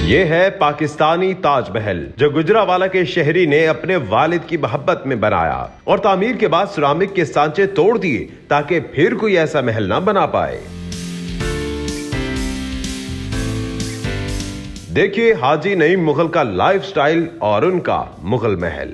ये है पाकिस्तानी ताजमहल, जो गुजरावाला के शहरी ने अपने वालिद की मोहब्बत में बनाया और तामीर के बाद सिरामिक के सांचे तोड़ दिए ताकि फिर कोई ऐसा महल ना बना पाए। देखिए हाजी नईम मुगल का लाइफस्टाइल और उनका मुगल महल।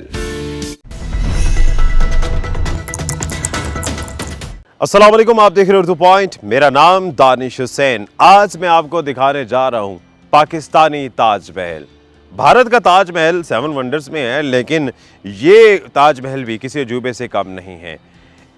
अस्सलाम वालेकुम, आप देख रहे हो उर्दू पॉइंट। मेरा नाम दानिश हुसैन। आज मैं आपको दिखाने जा रहा हूं पाकिस्तानी ताजमहल। भारत का ताजमहल 7 वंडर्स में है, लेकिन ये ताजमहल भी किसी अजूबे से कम नहीं है।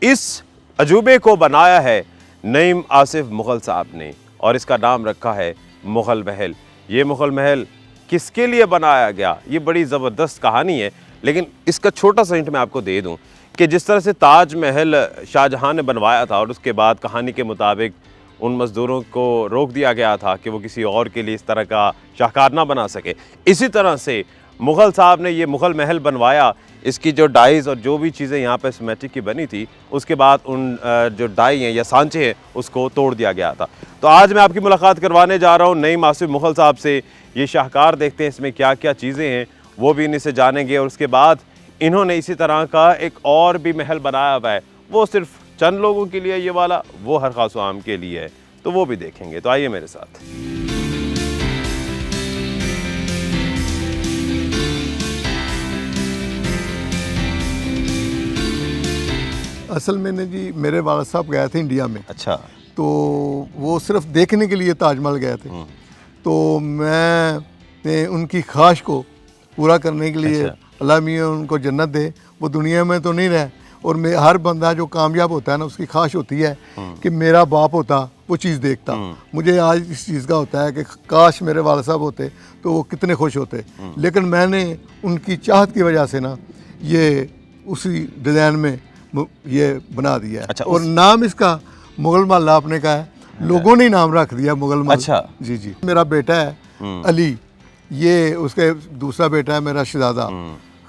इस अजूबे को बनाया है नईम आसिफ मुगल साहब ने और इसका नाम रखा है मुगल महल। ये मुगल महल किसके लिए बनाया गया, ये बड़ी ज़बरदस्त कहानी है, लेकिन इसका छोटा सा हिंट मैं आपको दे दूं कि जिस तरह से ताजमहल शाहजहां ने बनवाया था और उसके बाद कहानी के मुताबिक उन मज़दूरों को रोक दिया गया था कि वो किसी और के लिए इस तरह का शाहकार ना बना सके, इसी तरह से मुग़ल साहब ने ये मुग़ल महल बनवाया। इसकी जो डाइज़ और जो भी चीज़ें यहाँ पे सिमेट्रिक की बनी थी, उसके बाद उन जो डाई हैं या सांचे हैं उसको तोड़ दिया गया था। तो आज मैं आपकी मुलाकात करवाने जा रहा हूँ नईम आसिफ मुग़ल साहब से। ये शाहकार देखते हैं इसमें क्या क्या चीज़ें हैं, वो भी इन्हीं से जानेंगे। और उसके बाद इन्होंने इसी तरह का एक और भी महल बनाया हुआ है, वो सिर्फ चंद लोगों के लिए, ये वाला वो हर खास आम के लिए है, तो वो भी देखेंगे। तो आइए मेरे साथ। असल में ने जी मेरे वाला साहब गए थे इंडिया में। अच्छा। तो वो सिर्फ देखने के लिए ताजमहल गए थे। तो मैं उनकी ख्वाहिश को पूरा करने के लिए, अल्लाह मियां उनको जन्नत दे, वो दुनिया में तो नहीं रहे, और मैं हर बंदा जो कामयाब होता है ना, उसकी ख्वाहिश होती है कि मेरा बाप होता वो चीज़ देखता। मुझे आज इस चीज़ का होता है कि काश मेरे वाले साहब होते तो वो कितने खुश होते। लेकिन मैंने उनकी चाहत की वजह से ना ये उसी डिज़ाइन में ये बना दिया है। अच्छा, और नाम इसका मुगल महल आपने कहा है, लोगों ने नाम रख दिया मुगल महल। अच्छा। जी जी। मेरा बेटा है अली, ये उसके दूसरा बेटा है मेरा शहजादा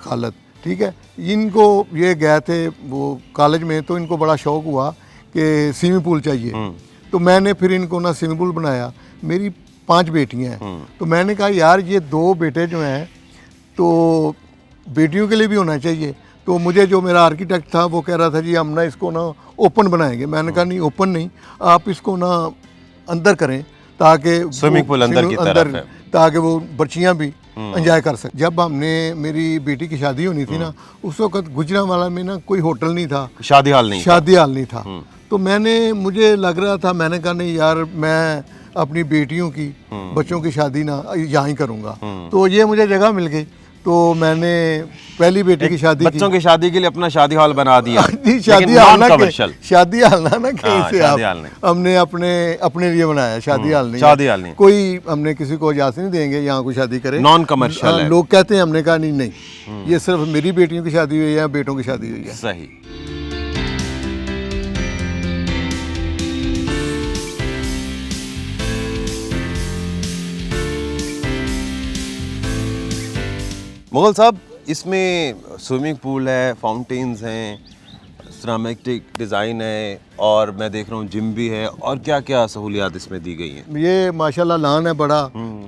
खालिद। ठीक है, इनको ये गए थे वो कॉलेज में, तो इनको बड़ा शौक़ हुआ कि स्विमिंग पूल चाहिए। तो मैंने फिर इनको ना स्विमिंग पूल बनाया। मेरी 5 बेटियां हैं, तो मैंने कहा यार ये 2 बेटे जो हैं तो बेटियों के लिए भी होना चाहिए। तो मुझे जो मेरा आर्किटेक्ट था वो कह रहा था जी हम ना इसको ना ओपन बनाएंगे। मैंने कहा नहीं, ओपन नहीं, आप इसको ना अंदर करें ताकि स्विमिंग पूल अंदर की तरफ है, ताकि वो बच्चियाँ भी एंजॉय कर सकें। जब हमने मेरी बेटी की शादी होनी थी ना, उस वक्त गुजरांवाला में ना कोई होटल नहीं था, शादी हाल नहीं था। तो मुझे लग रहा था, मैंने कहा नहीं यार मैं अपनी बेटियों की बच्चों की शादी ना यहाँ ही करूँगा। तो ये मुझे जगह मिल गई, तो मैंने पहली बेटी की शादी बच्चों की शादी के लिए अपना शादी हॉल बना दिया। शादी हाल ना कहीं से हमने अपने लिए बनाया, शादी हाल नहीं। कोई हमने किसी को इजाजत नहीं देंगे यहाँ कोई शादी करे, नॉन कमर्शियल है। लोग कहते हैं, हमने कहा नहीं, ये सिर्फ मेरी बेटियों की शादी हुई है, बेटों की शादी हुई है। सही। मुगल साहब, इसमें स्विमिंग पूल है, फाउंटेन्स हैं, सिरामिक डिज़ाइन है, और मैं देख रहा हूँ जिम भी है, और क्या क्या सहूलियात इसमें दी गई हैं। ये माशाल्लाह लान है बड़ा,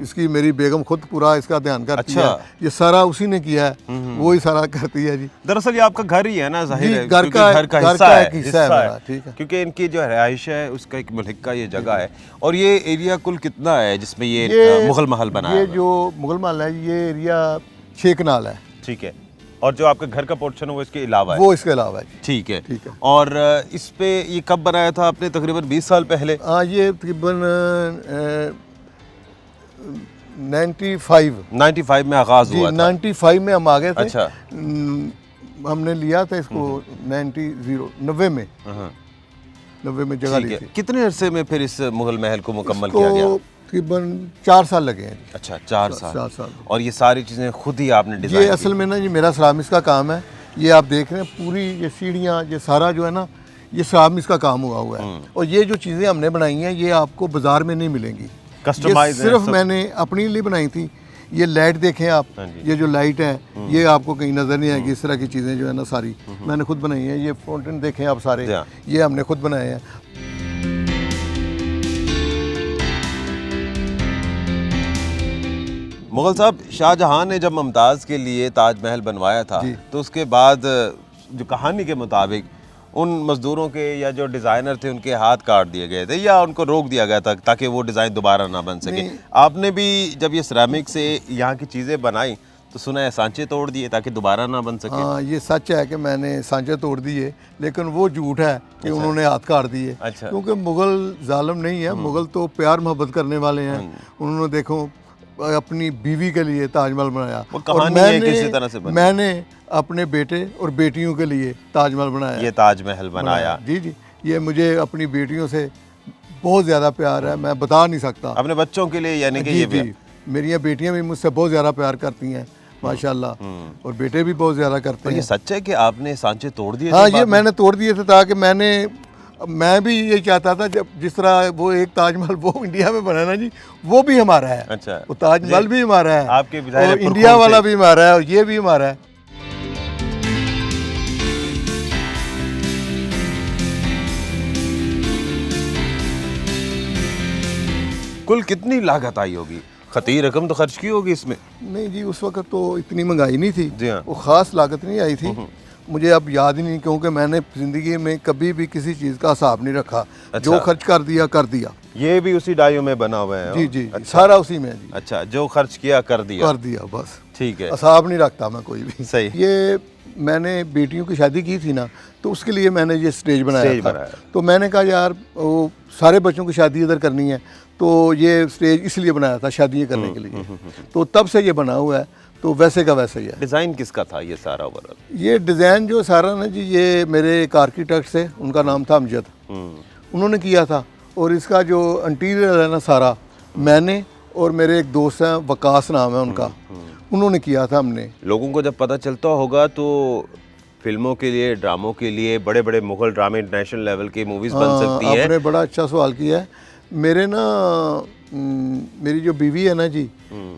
इसकी मेरी बेगम खुद पूरा इसका ध्यान करती है। ये सारा उसी ने किया है, वो ही सारा करती है जी। दरअसल ये आपका घर ही है ना, जाहिर है घर का हिस्सा है। ठीक है, क्योंकि इनकी जो रिहाइश है उसका एक मुल्क का ये जगह है। और ये एरिया कुल कितना है जिसमें ये मुगल महल बना है? ये जो मुगल महल है ये एरिया 6 कनाल है। ठीक है, और जो आपका घर का पोर्शन है वो इसके अलावा है? वो इसके अलावा है। ठीक है। और इस पे ये कब बनाया था आपने? तकरीबन 20 साल पहले? हाँ, ये तकरीबन 95 में आगाज हुआ था। 95 में हम आ गए थे। अच्छा। हमने लिया था इसको 90 में 90 में जगह ली थी। कितने अरसे में फिर इस मुगल महल को मुकम्मल किया गया? तकरीबन 4 साल लगे हैं। अच्छा, 4 साल। और ये सारी चीज़ें खुद ही आपने डिज़ाइन? ये असल में ना ये मेरा सिरामिक्स का काम है। ये आप देख रहे हैं पूरी ये सीढ़ियाँ, ये सारा जो है ना, ये सिरामिक्स का काम हुआ है। और ये जो चीज़ें हमने बनाई हैं ये आपको बाजार में नहीं मिलेंगी, कस्टमाइज सिर्फ मैंने अपने लिए बनाई थी। ये लाइट देखें आप, ये जो लाइट है ये आपको कहीं नज़र नहीं आएगी। इस तरह की चीज़ें जो है ना सारी मैंने खुद बनाई हैं। ये फाउंटेन देखें आप सारे, ये हमने खुद बनाए हैं। मुगल साहब, शाहजहां ने जब मुमताज़ के लिए ताजमहल बनवाया था जी। तो उसके बाद जो कहानी के मुताबिक उन मज़दूरों के या जो डिज़ाइनर थे उनके हाथ काट दिए गए थे या उनको रोक दिया गया था ताकि वो डिज़ाइन दोबारा ना बन सके। आपने भी जब ये सिरेमिक से यहाँ की चीज़ें बनाई तो सुना है सांचे तोड़ दिए ताकि दोबारा ना बन सके। हाँ, ये सच है कि मैंने सांचे तोड़ दिए, लेकिन वो झूठ है कि उन्होंने हाथ काट दिए। अच्छा। क्योंकि मुगल जालिम नहीं है, मुगल तो प्यार मोहब्बत करने वाले हैं। उन्होंने देखो अपनी बीवी के लिए ताजमहल बनाया, वो कहानी है किसी तरह से बनी। मैंने अपने बेटे और बेटियों के लिए ताजमहल बनाया, ये ताजमहल बनाया। जी जी, ये मुझे अपनी बेटियों से बहुत ज़्यादा प्यार है, मैं बता नहीं सकता। अपने बच्चों के लिए यानी कि जी ये जी, मेरी बेटियां भी मुझसे बहुत ज़्यादा प्यार करती हैं माशाल्लाह, और बेटे भी बहुत ज़्यादा करते और ये हैं। सच है कि आपने सांचे तोड़ दिए हाँ, थे ये बाद में? मैंने तोड़ दिए थे ताकि मैं भी ये चाहता था, जब जिस तरह वो एक ताजमहल वो इंडिया में बना ना जी, वो भी हमारा है। अच्छा। वो ताजमहल भी हमारा है, आपके भी ज़ाहिर है और पुरखों इंडिया वाला से। भी हमारा है, और ये भी हमारा है। कुल कितनी लागत आई होगी? खती रकम तो खर्च की होगी इसमें। नहीं जी, उस वक्त तो इतनी महंगाई नहीं थी। जी हाँ। वो ख़ास लागत नहीं आई थी, मुझे अब याद ही नहीं, क्योंकि मैंने ज़िंदगी में कभी भी किसी चीज़ का हिसाब नहीं रखा। अच्छा। जो खर्च कर दिया। ये भी उसी डाइयों में बना हुआ है? जी जी, अच्छा। सारा उसी में है जी। अच्छा, जो खर्च किया कर दिया। बस, ठीक है, हिसाब नहीं रखता मैं कोई भी। सही। ये मैंने बेटियों की शादी की थी ना, तो उसके लिए मैंने ये स्टेज बनाया था। तो मैंने कहा यार, वो सारे बच्चों की शादी इधर करनी है, तो ये स्टेज इसलिए बनाया था, शादी करने के लिए। तो तब से ये बना हुआ है, तो वैसे का वैसे ही है। डिज़ाइन किसका था ये सारा ओवरऑल? ये डिज़ाइन जो सारा ना जी, ये मेरे एक आर्किटेक्ट से, उनका नाम था अमजद, उन्होंने किया था। और इसका जो इंटीरियर है ना सारा, मैंने और मेरे एक दोस्त हैं, वकास नाम है उनका, उन्होंने किया था हमने। लोगों को जब पता चलता होगा तो फिल्मों के लिए, ड्रामों के लिए, बड़े बड़े मुगल ड्रामे इंटरनेशनल लेवल की मूवीज़ बन सकती है। आपने बड़ा अच्छा सवाल किया है। मेरे ना मेरी जो बीवी है ना जी,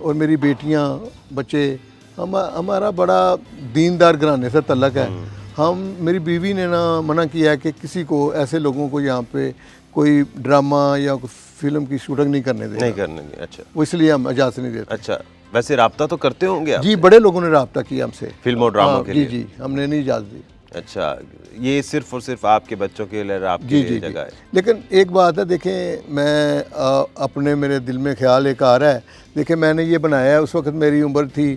और मेरी बेटियां, बच्चे, हमारा बड़ा दीनदार घराने से तल्लक है। मेरी बीवी ने ना मना किया है कि किसी को, ऐसे लोगों को यहाँ पे कोई ड्रामा या फिल्म की शूटिंग नहीं करने देगा। नहीं करने दी। अच्छा। वो इसलिए हम इजाज़त नहीं देते। अच्छा, वैसे राब्ता तो करते होंगे आप? जी, बड़े लोगों ने रब्ता किया हमसे, फिल्म और ड्रामों के जी लिए? जी, हमने नहीं इजाज़त दी। अच्छा, ये सिर्फ और सिर्फ आपके बच्चों के लिए, आपके लिए जगह है? लेकिन एक बात है, देखें, मैं अपने मेरे दिल में ख्याल एक आ रहा है। देखें, मैंने ये बनाया है, उस वक्त मेरी उम्र थी,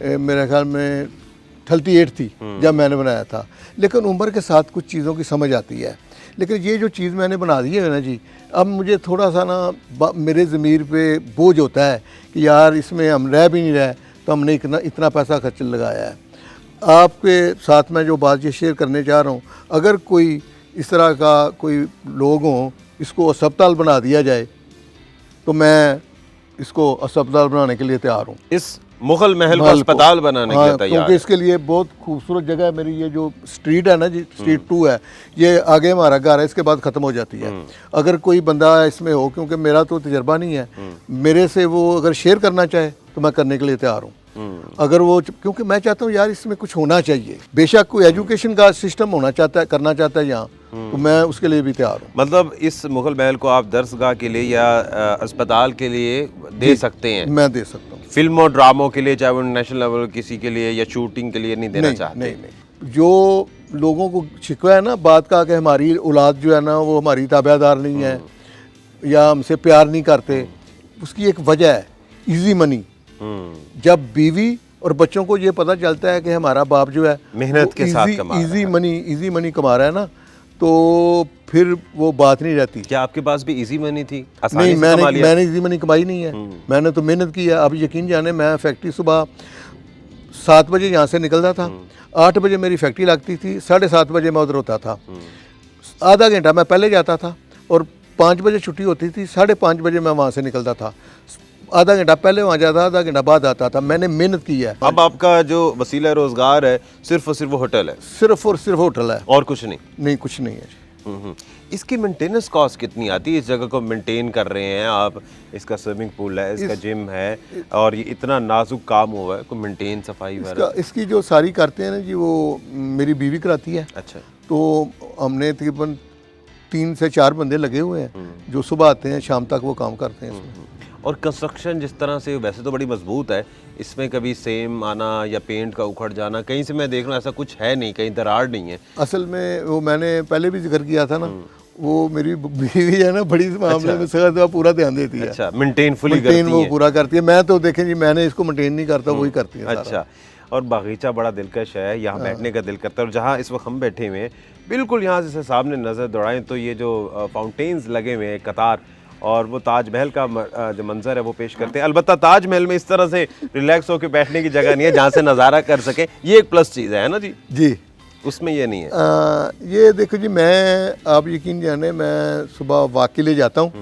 मेरे ख्याल में 38 थी जब मैंने बनाया था। लेकिन उम्र के साथ कुछ चीज़ों की समझ आती है। लेकिन ये जो चीज़ मैंने बना दी है ना जी, अब मुझे थोड़ा सा ना मेरे ज़मीर पे बोझ होता है कि यार इसमें हम रह भी नहीं रहे, तो हमने इतना पैसा खर्च लगाया है। आपके साथ मैं जो बात ये शेयर करने चाह रहा हूँ, अगर कोई इस तरह का कोई लोग हों, इसको अस्पताल बना दिया जाए, तो मैं इसको अस्पताल बनाने के लिए तैयार हूँ। इस मुगल महल को अस्पताल बनाने के लिए तैयार? क्योंकि इसके लिए बहुत खूबसूरत जगह है। मेरी ये जो स्ट्रीट है ना जी, स्ट्रीट 2 है, ये आगे हमारा घर है, इसके बाद ख़त्म हो जाती है। अगर कोई बंदा इसमें हो, क्योंकि मेरा तो तजर्बा नहीं है, मेरे से वो अगर शेयर करना चाहे तो मैं करने के लिए तैयार हूँ। अगर वो, क्योंकि मैं चाहता हूँ यार इसमें कुछ होना चाहिए। बेशक कोई एजुकेशन का सिस्टम होना चाहता है, करना चाहता है यहाँ, तो मैं उसके लिए भी तैयार हूँ। मतलब इस मुगल महल को आप दरसगाह के लिए या अस्पताल के लिए दे सकते हैं? मैं दे सकता हूँ। फिल्म और ड्रामों के लिए, चाहे वो नेशनल लेवल किसी के लिए या शूटिंग के लिए नहीं देना चाहते? नहीं। जो लोगों को शिकवा है ना बात का कि हमारी औलाद जो है ना वो हमारी ताबेदार नहीं है या हमसे प्यार नहीं करते, उसकी एक वजह है इजी मनी। जब बीवी और बच्चों को ये पता चलता है कि हमारा बाप जो है मेहनत के साथ कमा रहा है, इजी मनी कमा रहा है ना, तो फिर वो बात नहीं रहती। क्या आपके पास भी इजी मनी थी? नहीं, मैंने इजी मनी कमाई नहीं है, मैंने तो मेहनत की है। अब यकीन जाने, मैं फैक्ट्री सुबह 7 बजे यहाँ से निकलता था, 8 बजे मेरी फैक्ट्री लगती थी, 7:30 बजे मैं उधर होता था। आधा घंटा मैं पहले जाता था और 5 बजे छुट्टी होती थी, 5:30 बजे मैं वहाँ से निकलता था। आधा घंटा पहले वहाँ जाता, आधा घंटा बाद आता था। मैंने मेहनत की है। अब आपका जो वसीला रोजगार है सिर्फ और सिर्फ वो होटल है? सिर्फ और सिर्फ होटल है, और कुछ नहीं? नहीं, कुछ नहीं है। इसकी मेंटेनेंस कॉस्ट कितनी आती है? इस जगह को मेंटेन कर रहे हैं आप, इसका स्विमिंग पूल है, इसका जिम है, और ये इतना नाजुक काम हुआ है, को मेंटेन, सफाई वगैरह? इसकी जो सारी करते हैं ना जी, वो मेरी बीवी कराती है। अच्छा। तो हमने तकरीबन 3 से 4 बंदे लगे हुए हैं जो सुबह आते हैं, शाम तक वो काम करते हैं इसमें। और कंस्ट्रक्शन जिस तरह से वैसे तो बड़ी मजबूत है, इसमें कभी सेम आना या पेंट का उखड़ जाना कहीं से मैं देख रहा हूँ ऐसा कुछ है नहीं, कहीं दरार नहीं है। असल में वो मैंने पहले भी जिक्र किया था ना, वो मेरी बीवी है ना, बड़ी इस मामले में सगा पूरा ध्यान देती है। अच्छा, मेंटेन फुली करती मेंटेन वो है। पूरा करती है। मैं तो देखें जी, मैंने इसको मेंटेन नहीं करता, वही करती है सारा। अच्छा, और बागीचा बड़ा दिलकश है, यहाँ बैठने का दिल करता है। और जहाँ इस वक्त हम बैठे हुए हैं, बिल्कुल यहाँ से सामने नज़र दौड़ाएं तो ये जो फाउंटेन्स लगे हुए हैं कतार, और वो ताजमहल का जो मंजर है वो पेश करते हैं। अलबत्ता ताजमहल में इस तरह से रिलैक्स होकर बैठने की जगह नहीं है जहाँ से नज़ारा कर सके, ये एक प्लस चीज़ है ना जी। जी, उसमें ये नहीं है। ये देखो जी, मैं आप यकीन जाने, मैं सुबह वॉक के लिए जाता हूँ,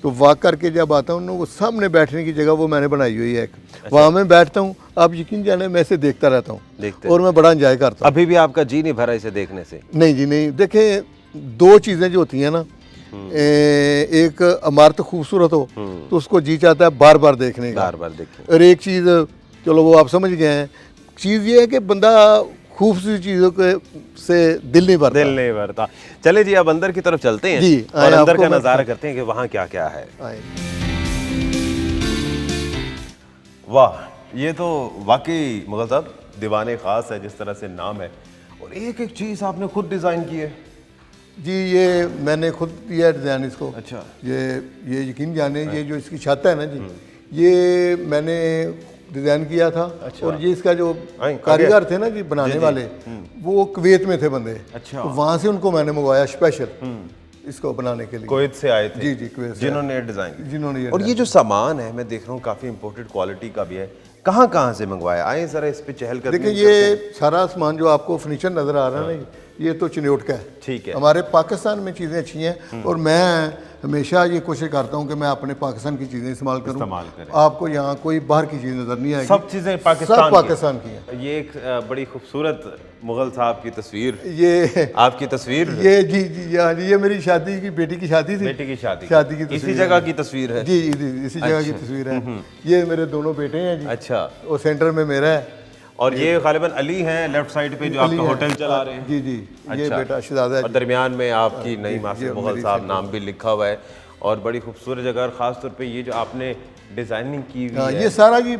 तो वॉक करके जब आता हूँ ना, वो सामने बैठने की जगह वो मैंने बनाई हुई है एक, वहाँ मैं बैठता हूँ। आप यकीन जाने, मैं इसे देखता रहता हूँ और मैं बड़ा एंजॉय करता हूँ। अभी भी आपका जी नहीं भरा इसे देखने से? नहीं जी नहीं, देखें दो चीज़ें जो होती हैं ना, एक इमारत खूबसूरत हो तो उसको जी चाहता है बार बार देखने का, बार बार देखें। और एक चीज़, चलो वो आप समझ गए हैं, चीज़ ये है कि बंदा खूबसूरत चीज़ों के से दिल नहीं भरता। दिल नहीं भरता। चले जी, अब अंदर की तरफ चलते हैं जी, और अंदर आपको का मैं नज़ारा करते हैं कि वहाँ क्या क्या है। आए। वाह, ये तो वाकई मुगल साहब दीवाने ख़ास है, जिस तरह से नाम है। और एक एक चीज़ आपने खुद डिज़ाइन की है? जी, ये मैंने खुद किया डिज़ाइन इसको। अच्छा। ये यकीन जाने, ये जो इसकी छत है ना जी, ये मैंने डिज़ाइन किया था। अच्छा। और ये इसका जो आए, कारीगर थे ना जी बनाने वाले, वो कुवैत में थे बंदे। अच्छा। तो वहाँ से उनको मैंने मंगवाया स्पेशल इसको बनाने के लिए। कुवैत से आए थे? जी जी, कुवैत से जिन्होंने डिज़ाइन किया। जिन्होंने ये और ये जो सामान है मैं देख रहा हूँ काफ़ी इंपोर्टेड क्वालिटी का भी है, कहाँ कहाँ से मंगवाया? आए ज़रा इस पे चहल कर देखिए, ये सारा सामान जो आपको फर्नीचर नज़र आ रहा है ना, ये तो चिन्योट का है। ठीक है। हमारे पाकिस्तान में चीज़ें अच्छी हैं, और मैं हमेशा ये कोशिश करता हूँ कि मैं अपने पाकिस्तान की चीज़ें इस्तेमाल करूँ। आपको यहाँ कोई बाहर की चीज़ नज़र नहीं आएगी, सब चीज़ें सब पाकिस्तान की हैं। ये एक बड़ी खूबसूरत मुगल साहब की तस्वीर, ये आपकी तस्वीर, ये जी जी हाँ जी, ये मेरी शादी की, बेटी की शादी थी। बेटी की शादी की इसी तस्वीर जगह है। की तस्वीर है? जी, इसी जगह की तस्वीर है। ये मेरे दोनों बेटे हैं जी। अच्छा। वो सेंटर में मेरा है, और ये गालिबन अली हैं लेफ्ट साइड पे जो आपका होटल चला रहे हैं? जी जी, ये बेटा शहजादा है और जी। दरमियान में आपकी नई मासी मुगल मेरी साहब नाम भी लिखा हुआ है, और बड़ी खूबसूरत जगह। और ख़ास तौर पे ये जो आपने डिज़ाइनिंग की हुई हाँ, है, ये सारा जी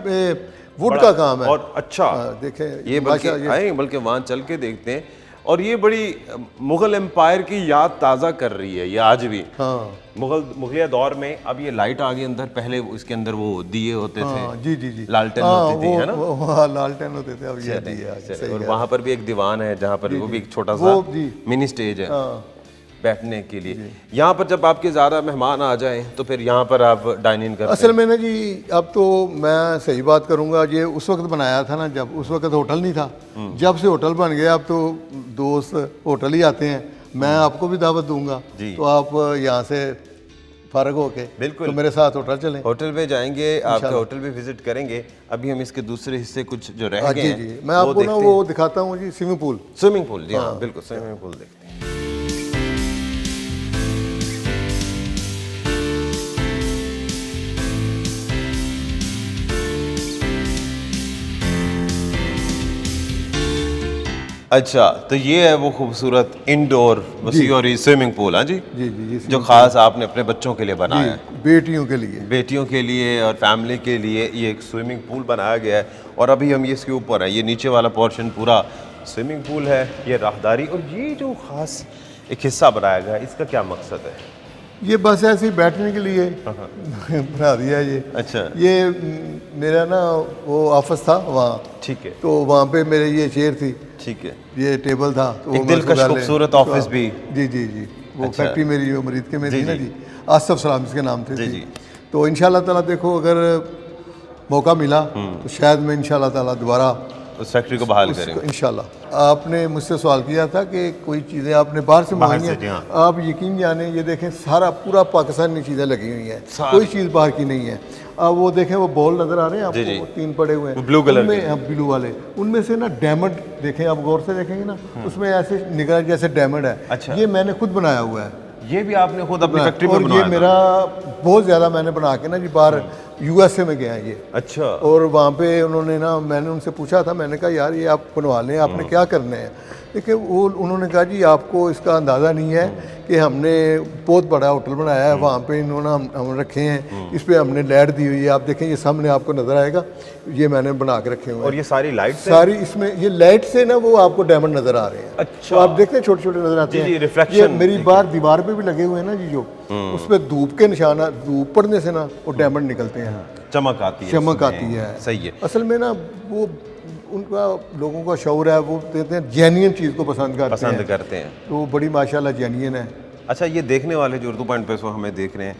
वुड का काम है। और अच्छा देखें ये बल्कि आए, बल्कि वहाँ चल के देखते हैं। और ये बड़ी मुग़ल एम्पायर की याद ताज़ा कर रही है ये आज भी। हाँ, मुगलिया दौर में। अब ये लाइट आ गई अंदर, पहले इसके अंदर वो दिए होते थे। जी जी जी, लालटेन होती थी, है ना? हाँ, लालटेन होते थे, अब ये दिए आ गए, सही और है। वहाँ पर भी एक दीवान है जहाँ पर वो भी एक छोटा सा वो जी। मिनी स्टेज है हाँ, बैठने के लिए। यहाँ पर जब आपके ज़्यादा मेहमान आ जाएं तो फिर यहाँ पर आप डाइन इन करते असल में ना जी, अब तो मैं सही बात करूँगा, ये उस वक्त बनाया था ना जब उस वक्त होटल नहीं था। जब से होटल बन गया, अब तो दोस्त होटल ही आते हैं। मैं आपको भी दावत दूंगा, तो आप यहाँ से फारग होके बिल्कुल तो मेरे साथ होटल चलें। होटल पे जाएंगे, आपका होटल भी विजिट करेंगे। अभी हम इसके दूसरे हिस्से कुछ जो रह गए जी हैं जी, मैं आपको ना वो दिखाता हूँ जी, स्विमिंग पूल। स्विमिंग पूल, जी हाँ बिल्कुल, स्विमिंग पूल देखते हैं। अच्छा, तो ये है वो खूबसूरत इंडोर वसी और स्विमिंग पूल। हाँ जी जी जी, जो खास आपने अपने बच्चों के लिए बनाया है, बेटियों के लिए, बेटियों के लिए और फैमिली के लिए ये एक स्विमिंग पूल बनाया गया है। और अभी हम ये इसके ऊपर है, ये नीचे वाला पोर्शन पूरा स्विमिंग पूल है, ये राहदारी। और ये जो खास एक हिस्सा बनाया गया है, इसका क्या मकसद है? ये बस ऐसे ही बैठने के लिए बना दिया ये। अच्छा, ये मेरा ना वो ऑफिस था वहाँ, ठीक है, तो वहाँ पे मेरे ये चेयर थी, ठीक है, ये टेबल था, तो एक दिलकश खूबसूरत ऑफिस भी। जी जी जी, वो अच्छा। फैक्ट्री मेरी जो मरीद के में जी, थी ना जी। जी, आसफ सलाम इसके नाम थे जी, जी। जी। तो इंशाल्लाह ताला देखो, अगर मौका मिला तो शायद मैं इंशाल्लाह ताला दोबारा उस फैक्ट्री को बहाल करेंगे इंशाल्लाह। आपने मुझसे सवाल किया था कि कोई चीज़ें आपने बाहर से मंगाई जी, हैं। हाँ। आप यकीन जाने, ये देखें सारा पूरा पाकिस्तानी चीज़ें लगी हुई हैं, कोई चीज़ बाहर की नहीं है। अब वो देखें, वो बॉल नज़र आ रहे हैं आपको, जी। वो 3 पड़े हुए हैं ब्लू कलर के, ब्लू वाले, उनमें से ना डायमंड देखें, आप गौर से देखेंगे ना, उसमें ऐसे निकला जैसे डायमंड है। अच्छा। ये मैंने खुद बनाया हुआ है, ये भी आपने खुद अपनी फैक्ट्री में और बनाया ये था? मेरा बहुत ज़्यादा मैंने बना के ना जी बाहर यूएसए में गए हैं ये। अच्छा। और वहाँ पे उन्होंने ना, मैंने उनसे पूछा था, मैंने कहा यार ये आप बनवा लें, आपने क्या करना है। देखिए वो उन्होंने कहा जी आपको इसका अंदाज़ा नहीं है कि हमने बहुत बड़ा होटल बनाया है, वहाँ पे इन्होंने हम रखे हैं, इस पर हमने लाइट दी हुई है, आप देखें ये सामने आपको नज़र आएगा, ये मैंने बना के रखे हुए हैं। और ये सारी लाइट सारी इसमें ये लाइट से ना वो आपको डायमंड नज़र आ रहे हैं। अच्छा। तो आप देखते हैं छोटे छोटे नज़र आते जी, हैं। रिफ्लेक्शन ये मेरी बाहर दीवार पे भी लगे हुए हैं ना जी, जो उस पर धूप के निशान, धूप पड़ने से ना वो डायमंड निकलते हैं, चमक आती है, चमक इसमें। आती है। सही है। असल में ना वो उनका लोगों का शौर है, वो कहते हैं जेन्युइन चीज़ को पसंद करते हैं, तो बड़ी माशाल्लाह जेन्युइन है। अच्छा, ये देखने वाले जो उर्दू पॉइंट पे सो हमें देख रहे हैं,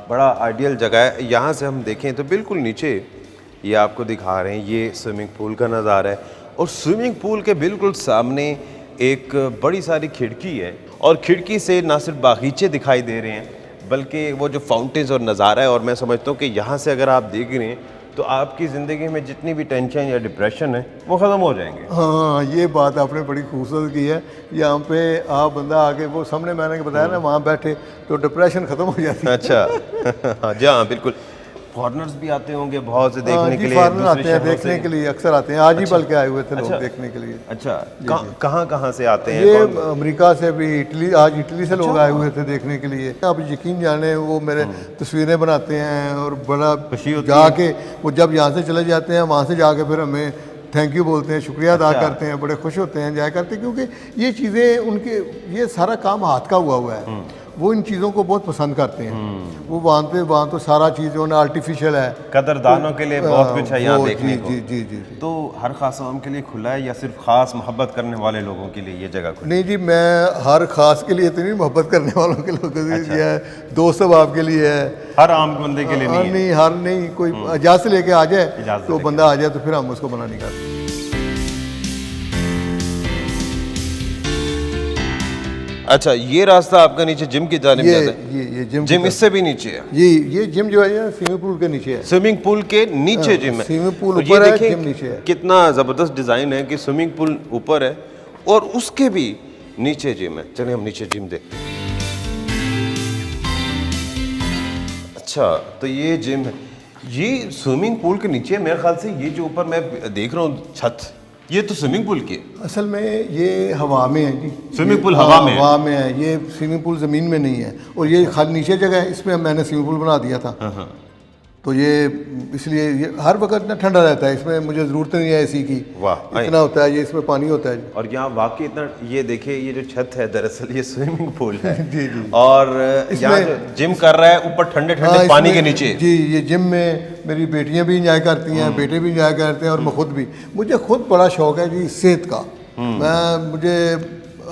बड़ा आइडियल जगह है। यहाँ से हम देखें तो बिल्कुल नीचे ये आपको दिखा रहे हैं, ये स्विमिंग पूल का नज़ारा है, और स्विमिंग पूल के बिल्कुल सामने एक बड़ी सारी खिड़की है, और खिड़की से ना सिर्फ बागीचे दिखाई दे रहे हैं बल्कि वो जो फाउंटेन्स और नज़ारा है। और मैं समझता हूँ कि यहाँ से अगर आप देख रहे हैं तो आपकी ज़िंदगी में जितनी भी टेंशन या डिप्रेशन है वो ख़त्म हो जाएंगे। हाँ, ये बात आपने बड़ी खूबसूरत की है। यहाँ पे आप बंदा आके वो सामने मैंने बताया ना, वहाँ बैठे तो डिप्रेशन ख़त्म हो जाती है। अच्छा। हाँ जी, हाँ बिल्कुल। फॉरेनर्स भी आते होंगे बहुत से देखने के लिए, फॉरेनर आते हैं देखने के लिए, अक्सर आते हैं। आज ही बल्कि आए हुए थे लोग अच्छा। देखने के लिए। अच्छा, कहाँ से आते हैं? ये अमेरिका से भी, इटली, आज इटली से लोग आए हुए थे देखने के लिए। आप यकीन जाने वो मेरे तस्वीरें बनाते हैं और बड़ा खुशी होती जाके वो जब यहाँ से चले जाते हैं, वहाँ से जाके फिर हमें थैंक यू बोलते हैं, शुक्रिया अदा करते हैं, बड़े खुश होते हैं जाया करते हैं, क्योंकि ये चीज़ें उनके, ये सारा काम हाथ का हुआ है, वो इन चीज़ों को बहुत पसंद करते हैं। वो वहाँ तो सारा चीज़ जो है ना आर्टिफिशियल है। कदरदानों के लिए बहुत कुछ है यहाँ देखने को। जी जी जी। तो हर खास आवाम के लिए खुला है या सिर्फ खास मोहब्बत करने वाले लोगों के लिए ये जगह खुली? नहीं जी, मैं हर खास के लिए इतनी मोहब्बत करने वालों के लोगों के लिए है, दोस्त अब के लिए है, हर आम बंदे के लिए नहीं? नहीं, हर नहीं, कोई इजाज़त से लेके आ जाए तो बंदा आ जाए तो फिर हम उसको मना नहीं करते। अच्छा, ये रास्ता आपका नीचे जिम की जानिब जाता है? ये जिम इससे भी नीचे है? ये जिम जो है स्विमिंग पूल के नीचे है। स्विमिंग पूल के नीचे जिम है? स्विमिंग पूल और ऊपर ये है, देखिए जिम नीचे है। कितना ज़बरदस्त डिज़ाइन है कि स्विमिंग पूल ऊपर है और उसके भी नीचे जिम है। चलिए हम नीचे जिम देखते हैं। अच्छा, तो ये जिम है, ये स्विमिंग पूल के नीचे। मेरे ख्याल से ये जो ऊपर मैं देख रहा हूँ छत, ये तो स्विमिंग पूल की है। असल में ये हवा में है जी, स्विमिंग पूल हवा में है? हवा में है, ये स्विमिंग पूल ज़मीन में नहीं है। और ये खाली नीचे जगह है, इसमें मैंने स्विमिंग पूल बना दिया था। हाँ। तो ये इसलिए ये हर वक्त ना ठंडा रहता है, इसमें मुझे ज़रूरत नहीं है एसी की। वाह, इतना होता है, ये इसमें पानी होता है। और यहाँ वाकई इतना, ये देखिए ये जो छत है दरअसल ये स्विमिंग पूल है। जी जी। और यहाँ जो जिम कर रहा है ऊपर ठंडे ठंडे पानी के नीचे। जी, ये जिम में मेरी बेटियां भी इंजॉय करती हैं, बेटे भी इंजॉय करते हैं, और मैं खुद भी। मुझे खुद बड़ा शौक है जी सेहत का। मुझे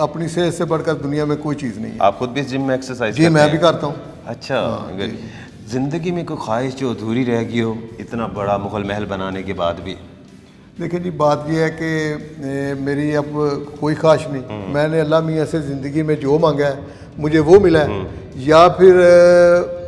अपनी सेहत से बढ़कर दुनिया में कोई चीज़ नहीं है। आप खुद भी जिम में एक्सरसाइज? जी, मैं भी करता हूँ। अच्छा, जिंदगी में कोई ख्वाहिश जो अधूरी रह गई हो इतना बड़ा मुगल महल बनाने के बाद भी? देखिए जी, बात यह है कि मेरी अब कोई ख्वाहिश नहीं। मैंने अल्लाह मियाँ से ज़िंदगी में जो मांगा है मुझे वो मिला है, या फिर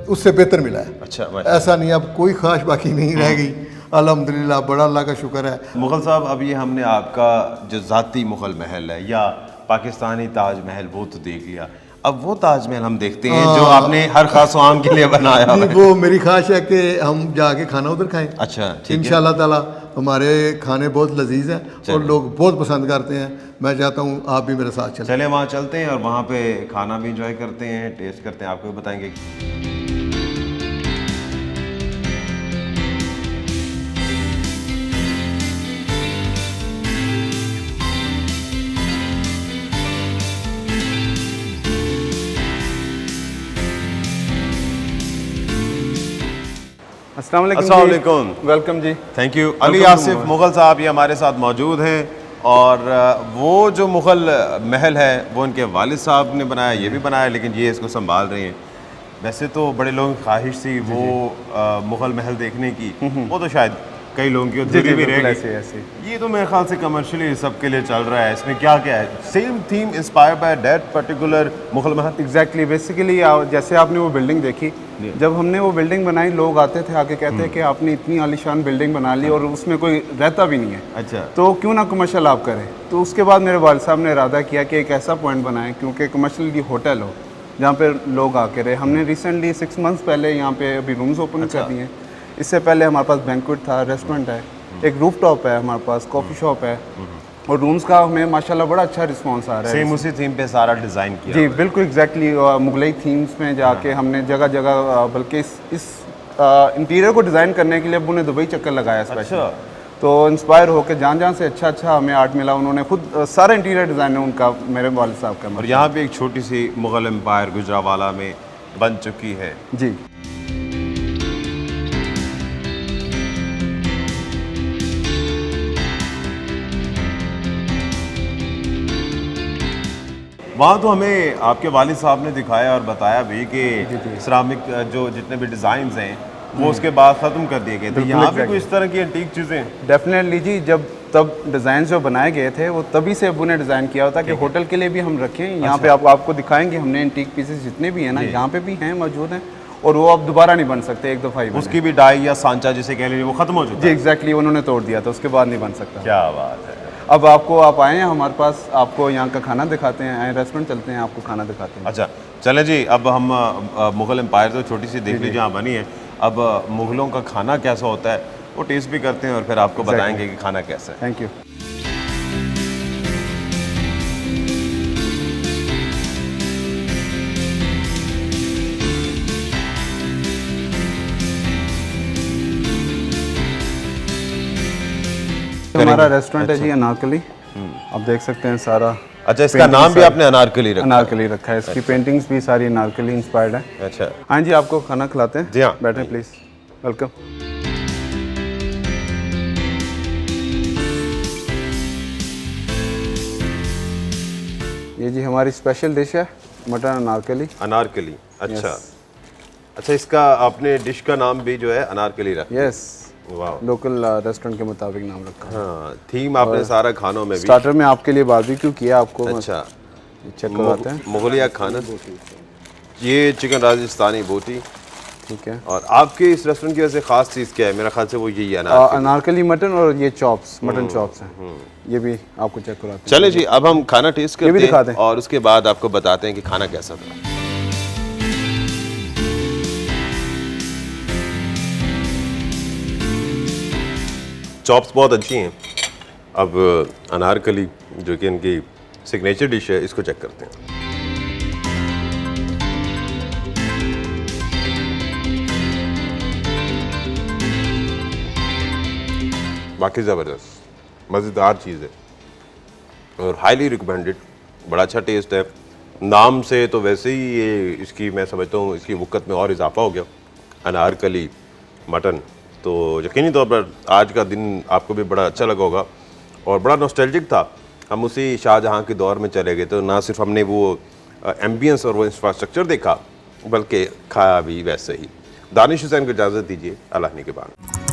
उससे बेहतर मिला है। अच्छा, ऐसा नहीं, अब कोई ख्वाहिश बाकी नहीं रह गई। अल्हम्दुलिल्लाह, बड़ा अल्लाह का शुक्र है। मुगल साहब, अब ये हमने आपका जो ज़ाती मुगल महल है या पाकिस्तानी ताज महल वो तो देख लिया, अब वो ताजमहल हम देखते हैं जो आपने हर खास आम के लिए बनाया है। वो मेरी ख्वाहिश है कि हम जाके खाना उधर खाएं। अच्छा, ठीक है। इंशाल्लाह ताला हमारे खाने बहुत लजीज हैं और लोग बहुत पसंद करते हैं। मैं चाहता हूँ आप भी मेरे साथ चलें। चले वहाँ चलते हैं और वहाँ पे खाना भी इंजॉय करते हैं, टेस्ट करते हैं, आपको भी बताएंगे। अस्सलाम वालेकुम। वेलकम जी। Thank you. अली आसिफ मुगल साहब ये हमारे साथ मौजूद हैं, और वो जो मुगल महल है वो उनके वालिद साहब ने बनाया, ये भी बनाया, लेकिन ये इसको संभाल रहे हैं। वैसे तो बड़े लोगों की ख्वाहिश थी वो मुगल महल देखने की, वो तो शायद कई लोगों की अधूरी भी रह गई। ये तो मेरे ख्याल से कमर्शियली सबके लिए चल रहा है। इसमें क्या क्या है? Same theme inspired by that particular Mughal mahal? Exactly, basically जैसे आपने वो बिल्डिंग देखी, जब हमने वो बिल्डिंग बनाई, लोग आते थे आके कहते हैं कि आपने इतनी आलीशान बिल्डिंग बना ली और उसमें कोई रहता भी नहीं है। अच्छा, तो क्यों ना कमर्शियल आप करें। तो उसके बाद मेरे वालिद साहब ने इरादा किया कि एक ऐसा पॉइंट बनाएं क्योंकि कमर्शियल होटल हो जहाँ पे लोग आके रहे। हमने रिसेंटली 6 मंथ्स पहले यहाँ पे अभी रूम्स ओपन कर दिए हैं। इससे पहले हमारे पास बैंक्वेट था, रेस्टोरेंट है, एक रूफ टॉप है हमारे पास, कॉफ़ी शॉप है, और रूम्स का हमें माशाल्लाह बड़ा अच्छा रिस्पांस आ रहा है। सेम उसी थीम पे सारा डिज़ाइन किया जी हुआ है। बिल्कुल एग्जैक्टली मुगलई थीम्स में जाके हमने जगह जगह बल्कि इस इंटीरियर को डिज़ाइन करने के लिए अब्बू ने दुबई चक्कर लगाया स्पेशल। अच्छा। तो इंस्पायर होकर जहाँ से अच्छा हमें आर्ट मिला, उन्होंने खुद सारा इंटीरियर डिज़ाइन है उनका, मेरे वालिद साहब का। और यहाँ पे एक छोटी सी मुग़ल एम्पायर गुजरावाला में बन चुकी है। जी वहाँ तो हमें आपके वालिद साहब ने दिखाया और बताया भी कि सिरामिक जो जितने भी डिज़ाइन हैं वो उसके बाद ख़त्म कर दिए गए थे। बिल्कुल यहाँ भी exactly। कोई इस तरह की एंटीक चीज़ें? डेफिनेटली जी, जब तब डिज़ाइन जो बनाए गए थे वो तभी से अब्बू ने डिज़ाइन किया होता कि होटल के लिए भी हम रखें। यहाँ पे आपको दिखाएंगे हमने एंटीक पीसेस जितने भी हैं ना, यहाँ पे भी हैं, मौजूद हैं, और वो अब दोबारा नहीं बन सकते, एक दफ़ा ही बने। उसकी भी डाई या सांचा जिसे कह लीजिए वो ख़त्म हो चुका जी है। एग्जैक्टली, उन्होंने तोड़ दिया था, उसके बाद नहीं बन सकता। क्या बात है। अब आप आए हैं हमारे पास, आपको यहाँ का खाना दिखाते हैं, आए रेस्टोरेंट चलते हैं, आपको खाना दिखाते हैं। अच्छा चलें जी, अब हम मुग़ल एम्पायर तो छोटी सी देख लीजिए यहाँ बनी है, अब मुग़लों का खाना कैसा होता है वो टेस्ट भी करते हैं और फिर आपको बताएंगे कि खाना कैसा है। Thank you. हमारा रेस्टोरेंट है जी अनारकली, आप देख सकते हैं सारा। अच्छा, इसका नाम भी आपने अनारकली रखा? अनारकली रखा है, इसकी पेंटिंग्स भी सारी अनारकली इंस्पायर्ड है। अच्छा हाँ जी, आपको खाना खिलाते हैं। जी हाँ। बैठें प्लीज़, वेलकम। ये जी हमारी स्पेशल डिश है, मटन अनारकली। अनारकली, अच्छा अच्छा, इसका आपने डिश का नाम भी जो है अनारकली रखा? यस, वाह। लोकल रेस्टोरेंट के मुताबिक नाम रखा है। हाँ, थीम आपने सारा खानों में भी। स्टार्टर में आपके लिए बारबेक्यू किया, आपको अच्छा, चेक करवाते हैं। मुगलिया खाना, ये चिकन राजस्थानी बोटी, ठीक है। और आपके इस रेस्टोरेंट की वजह से खास चीज़ क्या है? मेरा ख्याल से वो यही है ना। अनारकली मटन, और ये चॉप्स, मटन चॉप्स हैं, ये भी आपको चेक कराते हैं। चले जी, अब हम खाना टेस्ट ये भी करते दिखाते हैं हैं। और उसके बाद आपको बताते हैं कि खाना कैसा था। चॉप्स बहुत अच्छी हैं। अब अनारकली जो कि इनकी सिग्नेचर डिश है, इसको चेक करते हैं। बाकी ज़बरदस्त मज़ेदार चीज़ है और हाईली रिकमेंडेड, बड़ा अच्छा टेस्ट है। नाम से तो वैसे ही ये इसकी मैं समझता हूँ इसकी वक़्त में और इजाफा हो गया, अनारकली मटन। तो यकीनी तौर पर आज का दिन आपको भी बड़ा अच्छा लगा होगा और बड़ा नॉस्टैल्जिक था। हम उसी शाहजहाँ के दौर में चले गए, तो ना सिर्फ हमने वो एम्बियंस और वो इंफ्रास्ट्रक्चर देखा बल्कि खाया भी वैसे ही। दानिश हुसैन को इजाज़त दीजिए, अल्लाह ने के बाद।